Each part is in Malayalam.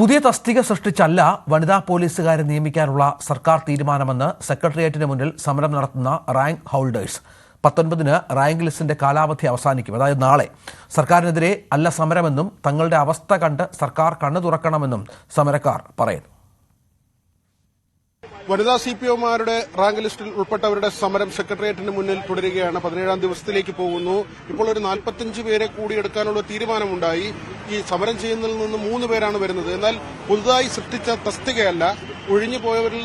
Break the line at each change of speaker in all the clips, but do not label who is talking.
പുതിയ തസ്തിക സൃഷ്ടിച്ചല്ല വനിതാ പോലീസുകാരെ നിയമിക്കാനുള്ള സർക്കാർ തീരുമാനമെന്ന് സെക്രട്ടേറിയറ്റിന് മുന്നിൽ സമരം നടത്തുന്ന റാങ്ക് ഹോൾഡേഴ്സ്. 19-ന് റാങ്ക് ലിസ്റ്റിന്റെ കാലാവധി അവസാനിക്കും, അതായത് നാളെ. സർക്കാരിനെതിരെ അല്ല സമരമെന്നും തങ്ങളുടെ അവസ്ഥ കണ്ട് സർക്കാർ കണ്ണു തുറക്കണമെന്നും സമരക്കാർ പറയുന്നു.
വനിതാ സിപിഒമാരുടെ റാങ്ക് ലിസ്റ്റിൽ ഉൾപ്പെട്ടവരുടെ സമരം സെക്രട്ടേറിയറ്റിന് മുന്നിൽ തുടരുകയാണ്. 17-ാം ദിവസത്തിലേക്ക് പോകുന്നു. ഇപ്പോൾ ഒരു 45 പേരെ കൂടി എടുക്കാനുള്ള തീരുമാനമുണ്ടായി. ഈ സമരം ചെയ്യുന്നതിൽ നിന്ന് 3 പേരാണ് വരുന്നത്. എന്നാൽ പുതുതായി സൃഷ്ടിച്ച തസ്തികയല്ല, ഒഴിഞ്ഞു പോയവരിൽ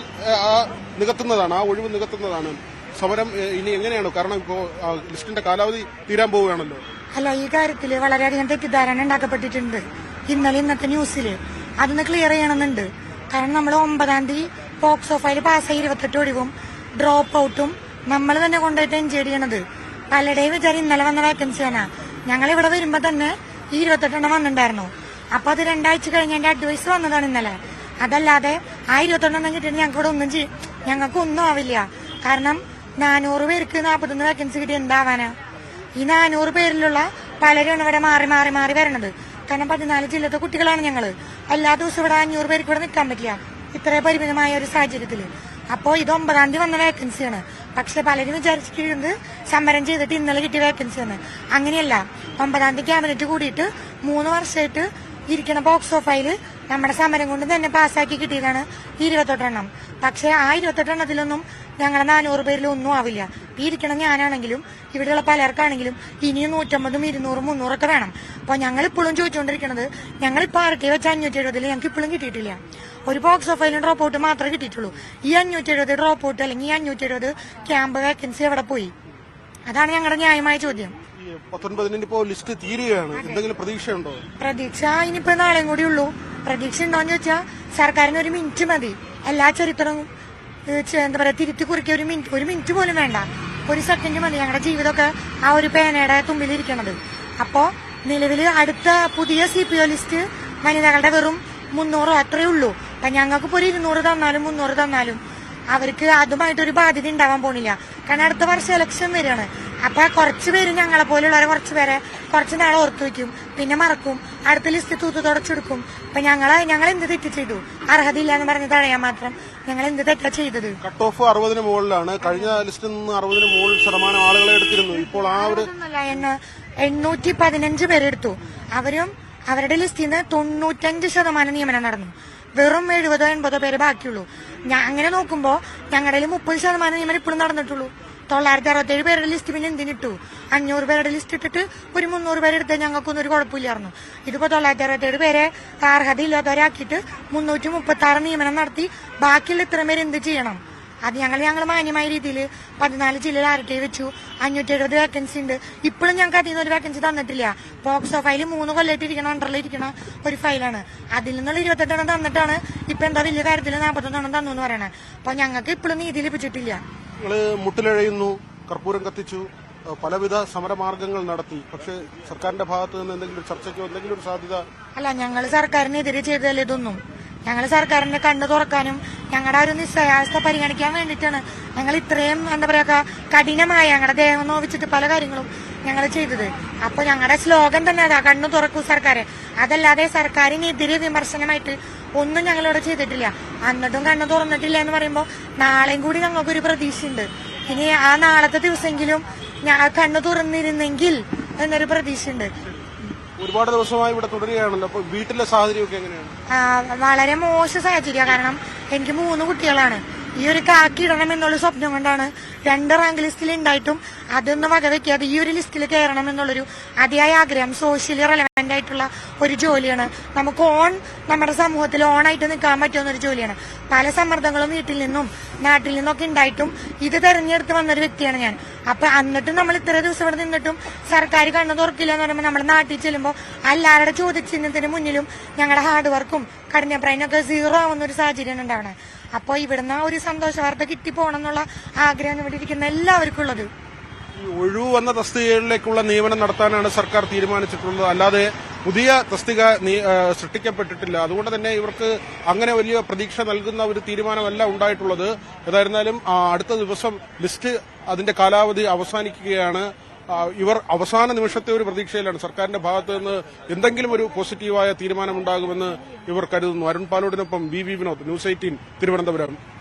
നികത്തുന്നതാണ്, ആ ഒഴിവ് നികത്തുന്നതാണ്. സമരം ഇനി എങ്ങനെയാണ്? കാരണം ഇപ്പോൾ ലിസ്റ്റിന്റെ കാലാവധി തീരാൻ പോവുകയാണല്ലോ.
അല്ല, ഈ കാര്യത്തിൽ വളരെയധികം തെറ്റിദ്ധാരണ ഉണ്ടാക്കപ്പെട്ടിട്ടുണ്ട്. ഇന്നത്തെ ന്യൂസിൽ അതൊന്ന് ക്ലിയർ ചെയ്യണമെന്നുണ്ട്. കാരണം നമ്മൾ 9-ാം തീയതി പോക്സോ ഫയൽ പാസ്സായി 28 ഒഴിവും ഡ്രോപ്പ് ഔട്ടും നമ്മൾ തന്നെ കൊണ്ടുപോയിട്ട് എൻജോയ് ചെയ്യണത്. പലരുടെയും വിചാരം ഇന്നലെ വന്ന വേക്കൻസിയാണ്. ഞങ്ങൾ ഇവിടെ വരുമ്പോ തന്നെ ഈ 28 വന്നിട്ടുണ്ടായിരുന്നു. അപ്പൊ അത് 2 ആഴ്ച കഴിഞ്ഞ് എന്റെ അഡ്വൈസ് വന്നതാണ് ഇന്നലെ. അതല്ലാതെ ആ 28 കിട്ടിയിട്ട് ഞങ്ങൾക്ക് ഒന്നും ആവില്ല. കാരണം 400 പേർക്ക് 41 വേക്കൻസി കിട്ടി എന്താവാനാ? ഈ 400 പേരിലുള്ള പലരും ഇവിടെ മാറി മാറി മാറി വരണത്. കാരണം 14 ജില്ലത്തെ കുട്ടികളാണ് ഞങ്ങള്. എല്ലാ ദിവസവും ഇവിടെ 500 പേർക്ക് ഇവിടെ നിൽക്കാൻ പറ്റില്ല, ഇത്ര പരിമിതമായ ഒരു സാഹചര്യത്തില്. അപ്പോ ഇത് 9-ാം തീയതി വന്ന വേക്കൻസിയാണ്. പക്ഷെ പലരും വിചാരിച്ചിട്ടുണ്ട് സമരം ചെയ്തിട്ട് ഇന്നലെ കിട്ടിയ വേക്കൻസിയാണ്. അങ്ങനെയല്ല. 9-ാം തീയതി ക്യാബിനറ്റ് കൂടിയിട്ട് 3 വർഷമായിട്ട് ഇരിക്കുന്ന പോക്സോ ഫയല് നമ്മുടെ സമരം കൊണ്ട് തന്നെ പാസ്സാക്കി കിട്ടിയതാണ് 28 പക്ഷെ ആ 28 ഞങ്ങളെ 400 പേരിൽ ഒന്നും ആവില്ല. ഈ ഇരിക്കണം ഞാനാണെങ്കിലും ഇവിടെയുള്ള പലർക്കാണെങ്കിലും ഇനിയും 150, 200, 300 ഒക്കെ വേണം. അപ്പൊ ഞങ്ങൾ ഇപ്പോഴും ചോദിച്ചുകൊണ്ടിരിക്കുന്നത്, ഞങ്ങളിപ്പോ ആർക്കെ വെച്ച 570 ഞങ്ങൾക്ക് ഇപ്പോഴും കിട്ടിയിട്ടില്ല. ഒരു പോക്സോ ഫയലും ഡ്രോപ്പ് ഔട്ട് മാത്രമേ കിട്ടിയിട്ടുള്ളൂ. ഈ 570 ഡ്രോപ്പ് ഔട്ട് അല്ലെങ്കിൽ ഈ 570 ക്യാമ്പ് വേക്കൻസി എവിടെ പോയി? അതാണ് ഞങ്ങളുടെ ന്യായമായ ചോദ്യം.
19-ന് ഇപ്പോൾ ലിസ്റ്റ് തീരുകയാണ്. എന്തെങ്കിലും പ്രതീക്ഷയുണ്ടോ?
പ്രതീക്ഷ ഇനിയിപ്പോ നാളെയും കൂടി ഉള്ളൂ. പ്രതീക്ഷ ഉണ്ടോന്ന് ചോദിച്ചാൽ സർക്കാരിന് 1 മിനിറ്റ് മതി. എല്ലാ ചരിത്രവും എന്താ പറയാ തിരുത്തി കുറിക്കുക. 1 മിനിറ്റ് പോലും വേണ്ട, 1 സെക്കൻഡ് മതി ഞങ്ങളുടെ ജീവിതമൊക്കെ ആ ഒരു പേനയുടെ തുമ്പിലിരിക്കണത്. അപ്പോ നിലവില് അടുത്ത പുതിയ സിപിഒ ലിസ്റ്റ് വനിതകളുടെ വെറും 300 അത്രേ ഉള്ളൂ. അപ്പൊ ഞങ്ങൾക്ക് ഒരു 200 തന്നാലും 300 തന്നാലും അവർക്ക് അതുമായിട്ടൊരു ബാധ്യത ഉണ്ടാവാൻ പോണില്ല. കാരണം അടുത്ത വർഷം ഇലക്ഷൻ വരികയാണ്. അപ്പൊ കുറച്ചു പേര് ഞങ്ങളെ പോലുള്ളവരെ കുറച്ചുപേരെ കുറച്ചു നാളെ ഓർത്തു വയ്ക്കും, പിന്നെ മറക്കും, അടുത്ത ലിസ്റ്റ് തൂത്ത് തുടച്ചെടുക്കും. അപ്പൊ ഞങ്ങൾ എന്ത് തെറ്റ് ചെയ്തു? അർഹതയില്ല എന്ന് പറഞ്ഞ് തടയാൻ മാത്രം ഞങ്ങൾ എന്ത് തെറ്റാ ചെയ്തത്?
കട്ട് ഓഫ് 60-ന് മുകളിലാണ്. കഴിഞ്ഞ ലിസ്റ്റിൽ നിന്ന് 60-ന് മുകളിൽ ശതമാനം ആളുകളെ എടുത്തിരുന്നു. ഇപ്പോൾ ആ ഒരു
815 പേരെടുത്തു. അവരും അവരുടെ ലിസ്റ്റിൽ നിന്ന് 95% നിയമനം നടന്നു. വെറും 70, 80 പേര് ബാക്കിയുള്ളൂ. അങ്ങനെ നോക്കുമ്പോ ഞങ്ങളുടെ 30% നിയമനം ഇപ്പോഴും നടന്നിട്ടുള്ളൂ. 967 പേരുടെ ലിസ്റ്റ് പിന്നെ എന്തിനിട്ടു? 500 പേരുടെ ലിസ്റ്റ് ഇട്ടിട്ട് ഒരു 300 പേരെടുത്താൽ ഞങ്ങൾക്കൊന്നും ഒരു കുഴപ്പമില്ലായിരുന്നു. ഇതിപ്പോ 967 പേരെ അർഹതയില്ലാത്തവരാക്കിയിട്ട് 336 നിയമനം നടത്തി. ബാക്കിയുള്ള ഇത്രയും പേര് എന്ത് ചെയ്യണം? അത് ഞങ്ങൾ മാന്യമായ രീതിയിൽ 14 ജില്ലയിൽ ആരട്ടെ വെച്ചു. 570 വേക്കൻസി ഉണ്ട്. ഇപ്പോഴും ഞങ്ങൾക്ക് അതിൽ നിന്ന് ഒരു വേക്കൻസി തന്നിട്ടില്ല. പോക്സോ ഫയൽ 3 കൊല്ലമായിട്ടിരിക്കണം, അണ്ടറിലിരിക്കണ ഒരു ഫയലാണ്. അതിൽ നിന്നുള്ള 28 തന്നിട്ടാണ് ഇപ്പൊ എന്താ വലിയ കാര്യത്തിൽ 41 തന്നു എന്ന് പറയണേ. അപ്പൊ ഞങ്ങൾക്ക് ഇപ്പോഴും നീതി ലഭിച്ചിട്ടില്ല.
നിങ്ങള് മുട്ടിലെഴയുന്നു, കർപ്പൂരം കത്തിച്ചു, പലവിധ സമരമാർഗങ്ങൾ നടത്തി. പക്ഷെ സർക്കാരിന്റെ ഭാഗത്ത് നിന്ന് എന്തെങ്കിലും ചർച്ചയ്ക്കോ എന്തെങ്കിലും ഒരു സാധ്യത?
അല്ല, ഞങ്ങൾ സർക്കാരിനെതിരെ ചെയ്തതല്ലേ ഇതൊന്നും. ഞങ്ങൾ സർക്കാരിന്റെ കണ്ണു തുറക്കാനും ഞങ്ങളുടെ ഒരു നിസ്സഹായാവസ്ഥ പരിഗണിക്കാൻ വേണ്ടിയിട്ടാണ് ഞങ്ങൾ ഇത്രയും എന്താ പറയാ കഠിനമായ ഞങ്ങളുടെ ദേഹം നോവിച്ചിട്ട് പല കാര്യങ്ങളും ഞങ്ങൾ ചെയ്തത്. അപ്പൊ ഞങ്ങളുടെ സ്ലോഗൻ തന്നെ അതാ, കണ്ണു തുറക്കൂ സർക്കാരെ. അതല്ലാതെ സർക്കാരിനെതിരെ വിമർശനമായിട്ട് ഒന്നും ഞങ്ങളിവിടെ ചെയ്തിട്ടില്ല. എന്നിട്ടും കണ്ണു തുറന്നിട്ടില്ല എന്ന് പറയുമ്പോൾ നാളെയും കൂടി ഞങ്ങൾക്കൊരു പ്രതീക്ഷയുണ്ട്. ഇനി ആ നാളത്തെ ദിവസമെങ്കിലും കണ്ണു തുറന്നിരുന്നെങ്കിൽ എന്നൊരു പ്രതീക്ഷയുണ്ട്.
ഒരുപാട് ദിവസമായി ഇവിടെ തുടരുകയാണല്ലോ. അപ്പൊ വീട്ടിലെ സാഹചര്യമൊക്കെ എങ്ങനെയാണ്?
വളരെ മോശം സാഹചര്യം. കാരണം എനിക്ക് 3 കുട്ടികളാണ്. ഈ ഒരു കാക്കി ഇടണം എന്നുള്ള സ്വപ്നം കൊണ്ടാണ് 2 റാങ്ക് ലിസ്റ്റിൽ ഉണ്ടായിട്ടും അതൊന്നും വകവെക്കാതെ ഈ ഒരു ലിസ്റ്റിൽ കയറണം എന്നുള്ളൊരു അതിയായ ആഗ്രഹം. സോഷ്യലി റെലവന്റ് ആയിട്ടുള്ള ഒരു ജോലിയാണ്. നമുക്ക് നമ്മുടെ സമൂഹത്തിൽ ഓണായിട്ട് നിൽക്കാൻ പറ്റുന്ന ഒരു ജോലിയാണ്. പല സമ്മർദ്ദങ്ങളും വീട്ടിൽ നിന്നും നാട്ടിൽ നിന്നൊക്കെ ഉണ്ടായിട്ടും ഇത് തെരഞ്ഞെടുത്ത് വന്നൊരു വ്യക്തിയാണ് ഞാൻ. അപ്പൊ എന്നിട്ടും നമ്മൾ ഇത്ര ദിവസം ഇവിടെ നിന്നിട്ടും സർക്കാർ കണ്ണു തുറക്കില്ല എന്ന് പറയുമ്പോൾ നമ്മുടെ നാട്ടിൽ ചെല്ലുമ്പോൾ എല്ലാവരുടെ ചോദ്യചിഹ്നത്തിന് മുന്നിലും ഞങ്ങളുടെ ഹാർഡ് വർക്കും കഠിനപ്രയത്നമൊക്കെ 0 ആവുന്ന ഒരു സാഹചര്യം ഉണ്ടാവണേ. അപ്പൊ ഇവിടുന്ന് ഒരു സന്തോഷ വാർത്ത കിട്ടിപ്പോണം എന്നുള്ള ആഗ്രഹം ഇവിടെ ഇരിക്കുന്ന എല്ലാവർക്കും ഉള്ളത്.
ഈ ഒഴിവ് വന്ന തസ്തികകളിലേക്കുള്ള നിയമനം നടത്താനാണ് സർക്കാർ തീരുമാനിച്ചിട്ടുള്ളത്. അല്ലാതെ പുതിയ തസ്തിക സൃഷ്ടിക്കപ്പെട്ടിട്ടില്ല. അതുകൊണ്ട് തന്നെ ഇവർക്ക് അങ്ങനെ വലിയ പ്രതീക്ഷ നൽകുന്ന ഒരു തീരുമാനമല്ല ഉണ്ടായിട്ടുള്ളത്. ഏതായിരുന്നാലും അടുത്ത ദിവസം ലിസ്റ്റ് അതിന്റെ കാലാവധി അവസാനിക്കുകയാണ്. ഇവർ അവസാന നിമിഷത്തെ ഒരു പ്രതീക്ഷയിലാണ്. സർക്കാരിന്റെ ഭാഗത്ത് നിന്ന് എന്തെങ്കിലും ഒരു പോസിറ്റീവായ തീരുമാനമുണ്ടാകുമെന്ന് ഇവർ കരുതുന്നു. അരുൺ പാലോടിനൊപ്പം വി വിനോദ്, ന്യൂസ് 18 തിരുവനന്തപുരം.